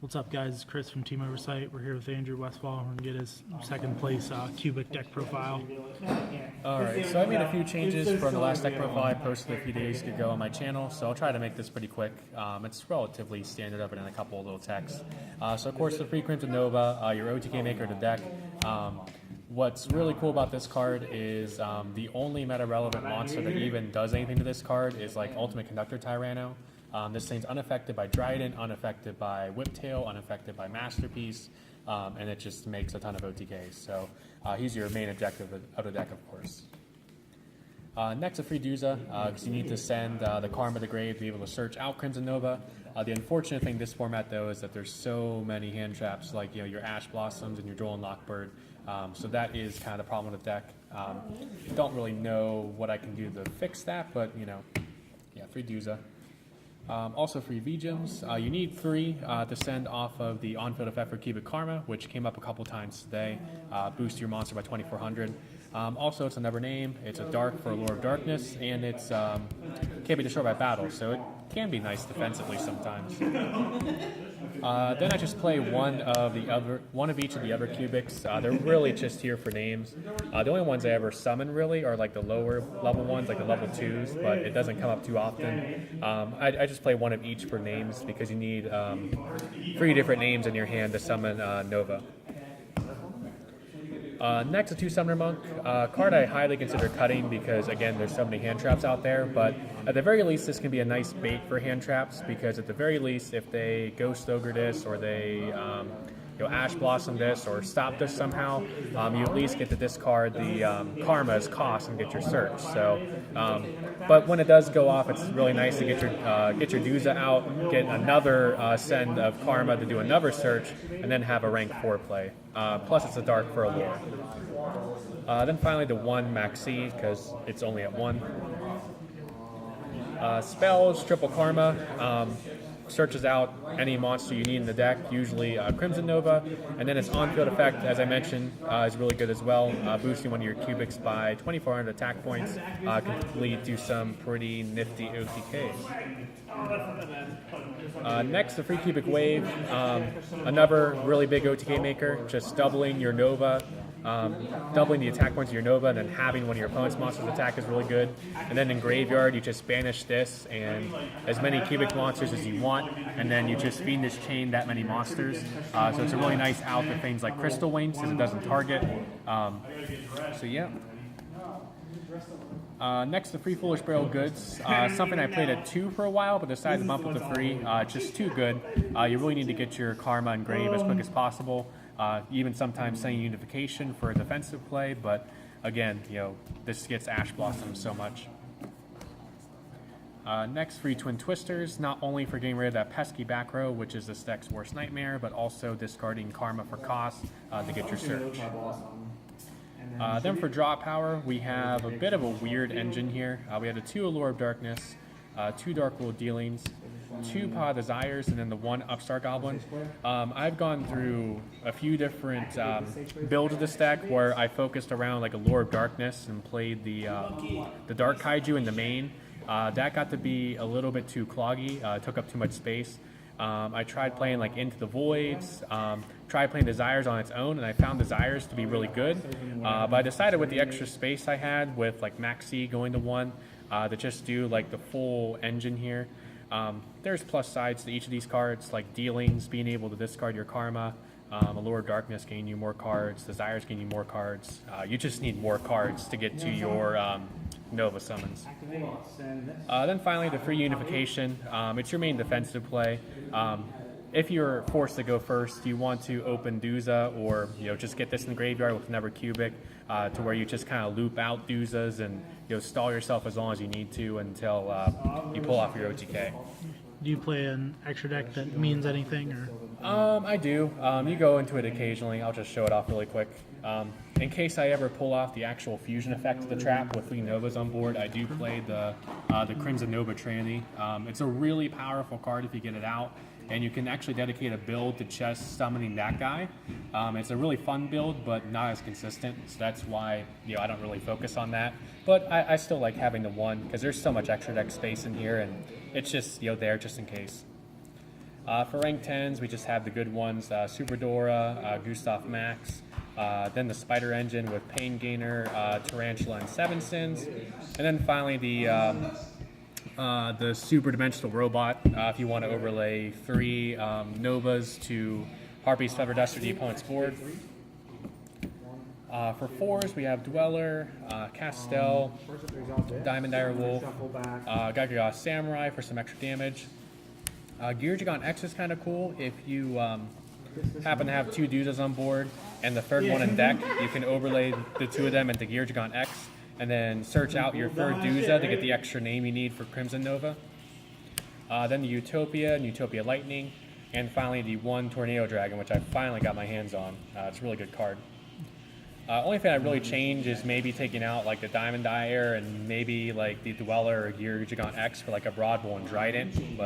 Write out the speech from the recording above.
What's up, guys? It's Chris from Team Oversight. We're here with Andrew Westfall. We're going to get his second place cubic deck profile. Alright, so I made a few changes from the last deck profile I posted a few days ago on my channel, so I'll try to make this pretty quick. It's relatively standard other than a couple of little texts. So of course the free Crimson Nova, your OTK maker to deck. What's really cool about this card is the only meta-relevant monster that even does anything to this card is like Ultimate Conductor Tyranno. This thing's unaffected by Dryden, unaffected by Whiptail, unaffected by Masterpiece, and it just makes a ton of OTKs. So he's your main objective of the deck, of course. Next, a free Duza, because you need to send the Karma to the grave to be able to search out Crimson Nova. The unfortunate thing in this format, though, is that there's so many hand traps, like your Ash Blossoms and your Droll and Lockbird. So that is kind of the problem with the deck. Don't really know what I can do to fix that, but yeah, free Duza. Also free V-Gems. You need 3 to send off of the on-field effect for Cubic Karma, which came up a couple times today. Boost your monster by 2400. Also, it's another name. It's a Dark for Allure of Darkness, and it's can't be destroyed by battle, so it can be nice defensively sometimes. Then I just play one of each of the other cubics. They're really just here for names. The only ones I ever summon really are like the lower level ones, like the level 2s, but it doesn't come up too often. I just play one of each for names because you need 3 different names in your hand to summon Nova. Next, a 2 Summoner Monk. Card I highly consider cutting because, again, there's so many hand traps out there, but at the very least, this can be a nice bait for hand traps because at the very least, if they Ghost Ogre this or they Ash Blossom this or stop this somehow, you at least get to discard the Karma's cost and get your search. So, but when it does go off, it's really nice to get your Duza out, get another send of Karma to do another search, and then have a rank 4 play. Plus, it's a Dark for Allure. Then finally, the 1 Maxi because it's only at 1. Spells, triple Karma. Searches out any monster you need in the deck, usually Crimson Nova, and then its on-field effect, as I mentioned, is really good as well, boosting one of your cubics by 2,400 attack points, can lead to some pretty nifty OTKs. Next, the free cubic wave, another really big OTK maker, just doubling your Nova. Doubling the attack points of your Nova and then having one of your opponent's monsters attack is really good. And then in Graveyard, you just banish this and as many cubic monsters as you want, and then you just Fiendish Chain that many monsters. So it's a really nice out for things like Crystal Wings because it doesn't target. So yeah. Next, the free Foolish Burial Goods. Something I played at 2 for a while, but decided to bump it to 3. It's just too good. You really need to get your Karma and Grave as quick as possible. Even sometimes sending Unification for a defensive play, but again, this gets Ash Blossom so much. Next, free Twin Twisters, not only for getting rid of that pesky back row, which is this deck's worst nightmare, but also discarding Karma for cost to get your search. Then for draw power, we have a bit of a weird engine here. We have the 2 Allure of Darkness, 2 Dark Rule Dealings, 2 Paw Desires, and then the 1 Upstart Goblin. I've gone through a few different builds of this deck where I focused around like Allure of Darkness and played the Dark Kaiju in the main. That got to be a little bit too cloggy, took up too much space. I tried playing like Into the Voids, tried playing Desires on its own, and I found Desires to be really good. But I decided with the extra space I had with like Maxi going to 1 to just do like the full engine here. There's plus sides to each of these cards, like Dealings, being able to discard your Karma, Allure of Darkness gaining you more cards, Desires gaining you more cards. You just need more cards to get to your Nova summons. Then finally, the free Unification. It's your main defensive play. If you're forced to go first, you want to open Duza or just get this in the graveyard with another cubic to where you just kind of loop out Duzas and stall yourself as long as you need to until you pull off your OTK. Do you play an extra deck that means anything? Or? I do. You go into it occasionally. I'll just show it off really quick. In case I ever pull off the actual fusion effect of the trap with 3 Novas on board, I do play the Crimson Nova Trinity. It's a really powerful card if you get it out, and you can actually dedicate a build to just summoning that guy. It's a really fun build, but not as consistent, so that's why I don't really focus on that. But I still like having the 1 because there's so much extra deck space in here, and it's just there just in case. For rank 10s, we just have the good ones, Super Dora, Gustav Max, then the Spider Engine with Pain Gainer, Tarantula, and Seven Sins, and then finally the Super Dimensional Robot, if you want to overlay 3 Novas to Harpy's Feather Duster to the opponent's board. For 4s, we have Dweller, Castel, Diamond Dire Wolf, Gagaga Samurai for some extra damage. Geargigon X is kind of cool. If you happen to have 2 Duzas on board and the third one in deck, you can overlay the 2 of them into Geargigon X and then search out your third Duza to get the extra name you need for Crimson Nova. Then the Utopia and Utopia Lightning, and finally the 1 Tornado Dragon, which I finally got my hands on. It's a really good card. Only thing I'd really change is maybe taking out like the Diamond Dire and maybe like the Dweller or Geargigon X for like a Broadwell and Trident, but